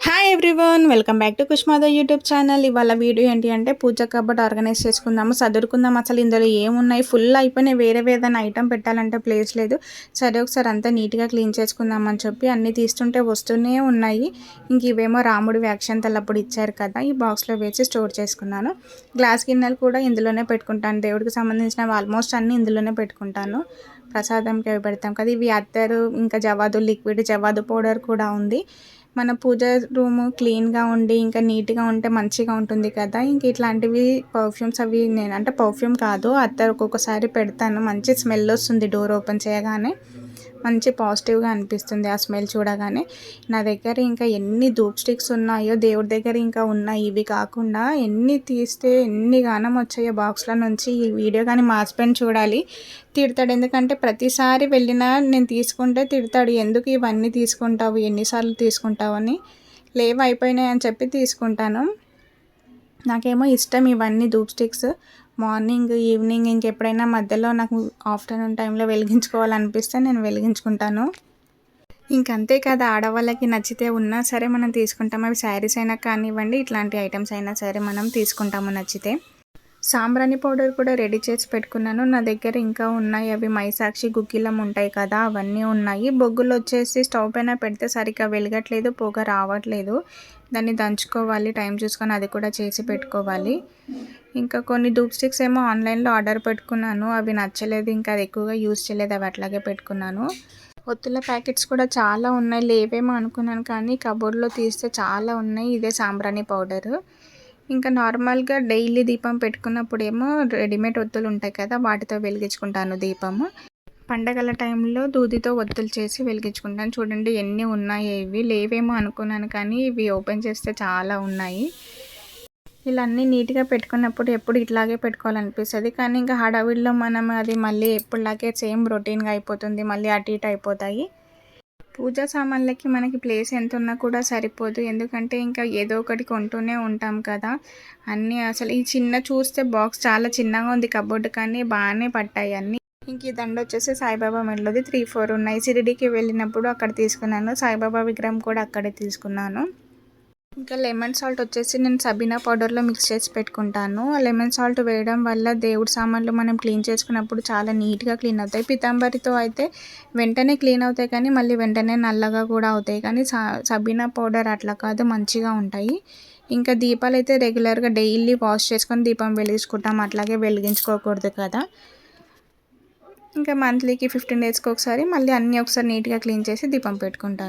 Hi everyone, welcome back to కుష్మాద YouTube channel. ఇవాళ video ఏంటి అంటే పూజ కబోర్డ్ ఆర్గనైజ్ చేసుకుందాము, చదువుకుందాం. అసలు ఇందులో ఏమున్నాయి, ఫుల్ అయిపోయినాయి. వేరే ఏదైనా ఐటమ్ పెట్టాలంటే ప్లేస్ లేదు. సరే ఒకసారి అంతా నీట్గా క్లీన్ చేసుకుందాం అని చెప్పి అన్నీ తీస్తుంటే వస్తూనే ఉన్నాయి. ఇంక ఇవేమో రాముడి వ్యాఖ్యంతలు అప్పుడు ఇచ్చారు కదా, ఈ బాక్స్లో వేసి స్టోర్ చేసుకున్నాను. గ్లాస్ గిన్నెలు కూడా ఇందులోనే పెట్టుకుంటాను. దేవుడికి సంబంధించిన ఆల్మోస్ట్ అన్నీ ఇందులోనే పెట్టుకుంటాను. ప్రసాదంకి అవి పెడతాం కదా. ఇవి అత్తరు, ఇంకా జవాదు లిక్విడ్, జవాదు పౌడర్ కూడా ఉంది. మన పూజ రూము క్లీన్గా ఉండి ఇంకా నీట్గా ఉంటే మంచిగా ఉంటుంది కదా. ఇంక ఇట్లాంటివి పర్ఫ్యూమ్స్ అవి నేను అంటే పర్ఫ్యూమ్ కాదు, అత్తరు ఒక్కొక్కసారి పెడతాను. మంచి స్మెల్ వస్తుంది, డోర్ ఓపెన్ చేయగానే మంచి పాజిటివ్గా అనిపిస్తుంది ఆ స్మెల్ చూడగానే. నా దగ్గర ఇంకా ఎన్ని ధూప్ స్టిక్స్ ఉన్నాయో దేవుడి దగ్గర ఇంకా ఉన్నాయి. ఇవి కాకుండా ఎన్ని తీస్తే ఎన్ని గానం వచ్చాయో బాక్స్ల నుంచి. ఈ వీడియో కానీ మా హస్బెండ్ చూడాలి, తిడతాడు. ఎందుకంటే ప్రతిసారి వెళ్ళినా నేను తీసుకుంటే తిడతాడు, ఎందుకు ఇవన్నీ తీసుకుంటావు, ఎన్నిసార్లు తీసుకుంటావు అని. లేవు అయిపోయినాయి అని చెప్పి తీసుకుంటాను. నాకేమో ఇష్టం ఇవన్నీ ధూప్ స్టిక్స్. మార్నింగ్ ఈవినింగ్ ఇంకెప్పుడైనా మధ్యలో నాకు ఆఫ్టర్నూన్ టైంలో వెలిగించుకోవాలనిపిస్తే నేను వెలిగించుకుంటాను. ఇంకంతే కదా, ఆడవాళ్ళకి నచ్చితే ఉన్నా సరే మనం తీసుకుంటాం. అవి శారీస్ అయినా కానివ్వండి, ఇట్లాంటి ఐటమ్స్ అయినా సరే మనం తీసుకుంటాము నచ్చితే. సాంబ్రాణి పౌడర్ కూడా రెడీ చేసి పెట్టుకున్నాను. నా దగ్గర ఇంకా ఉన్నాయి. అవి మైసాక్షి గుగ్గిలం ఉంటాయి కదా, అవన్నీ ఉన్నాయి. బొగ్గులు వచ్చేసి స్టవ్ పైన పెడితే సరిగ్గా వెలగట్లేదు, పొగ రావట్లేదు. దాన్ని దంచుకోవాలి, టైం చూసుకొని అది కూడా చేసి పెట్టుకోవాలి. ఇంకా కొన్ని ధూప్ స్టిక్స్ ఏమో ఆన్లైన్లో ఆర్డర్ పెట్టుకున్నాను, అవి నచ్చలేదు. ఇంకా అది ఎక్కువగా యూజ్ చేయలేదు, అవి అట్లాగే పెట్టుకున్నాను. ఒత్తుల ప్యాకెట్స్ కూడా చాలా ఉన్నాయి, లేవేమో అనుకున్నాను కానీ కబోర్డ్లో తీస్తే చాలా ఉన్నాయి. ఇదే సాంబ్రాణి పౌడరు. ఇంకా నార్మల్గా డైలీ దీపం పెట్టుకున్నప్పుడేమో రెడీమేడ్ ఒత్తులు ఉంటాయి కదా, వాటితో వెలిగించుకుంటాను దీపము. పండగల టైంలో దూదితో ఒత్తులు చేసి వెలిగించుకుంటాను. చూడండి ఎన్ని ఉన్నాయి. ఇవి లేవేమో అనుకున్నాను కానీ ఇవి ఓపెన్ చేస్తే చాలా ఉన్నాయి. ఇలా అన్నీ నీట్గా పెట్టుకున్నప్పుడు ఎప్పుడు ఇట్లాగే పెట్టుకోవాలనిపిస్తుంది. కానీ ఇంకా హడావిడిలో మనం అది మళ్ళీ ఎప్పుడులాగే సేమ్ రొటీన్గా అయిపోతుంది, మళ్ళీ అటు ఇటు అయిపోతాయి. పూజా సామాన్లకి మనకి ప్లేస్ ఎంత ఉన్నా కూడా సరిపోదు, ఎందుకంటే ఇంకా ఏదో ఒకటి కొంటూనే ఉంటాం కదా అన్నీ. అసలు ఈ చిన్న చూస్తే బాక్స్ చాలా చిన్నగా ఉంది కబోర్డ్, కానీ బాగానే పట్టాయి అన్నీ. ఇంక ఈ దండ వచ్చేసి సాయిబాబా మెడలోది 3-4 ఉన్నాయి. షిరిడీకి వెళ్ళినప్పుడు అక్కడ తీసుకున్నాను. సాయిబాబా విగ్రహం కూడా అక్కడే తీసుకున్నాను. ఇంకా లెమన్ సాల్ట్ వచ్చేసి నేను సబీనా పౌడర్లో మిక్స్ చేసి పెట్టుకుంటాను. లెమన్ సాల్ట్ వేయడం వల్ల దేవుడి సామాన్లు మనం క్లీన్ చేసుకున్నప్పుడు చాలా నీట్గా క్లీన్ అవుతాయి. పితాంబరితో అయితే వెంటనే క్లీన్ అవుతాయి కానీ మళ్ళీ వెంటనే నల్లగా కూడా అవుతాయి. కానీ సబీనా పౌడర్ అట్లా కాదు, మంచిగా ఉంటాయి. ఇంకా దీపాలు అయితే రెగ్యులర్గా డైలీ వాష్ చేసుకొని దీపం వెలిగించుకుంటాం, అట్లాగే వెలిగించుకోకూడదు కదా. ఇంకా మంత్లీకి 15 డేస్కి ఒకసారి మళ్ళీ అన్నీ ఒకసారి నీట్గా క్లీన్ చేసి దీపం పెట్టుకుంటాను.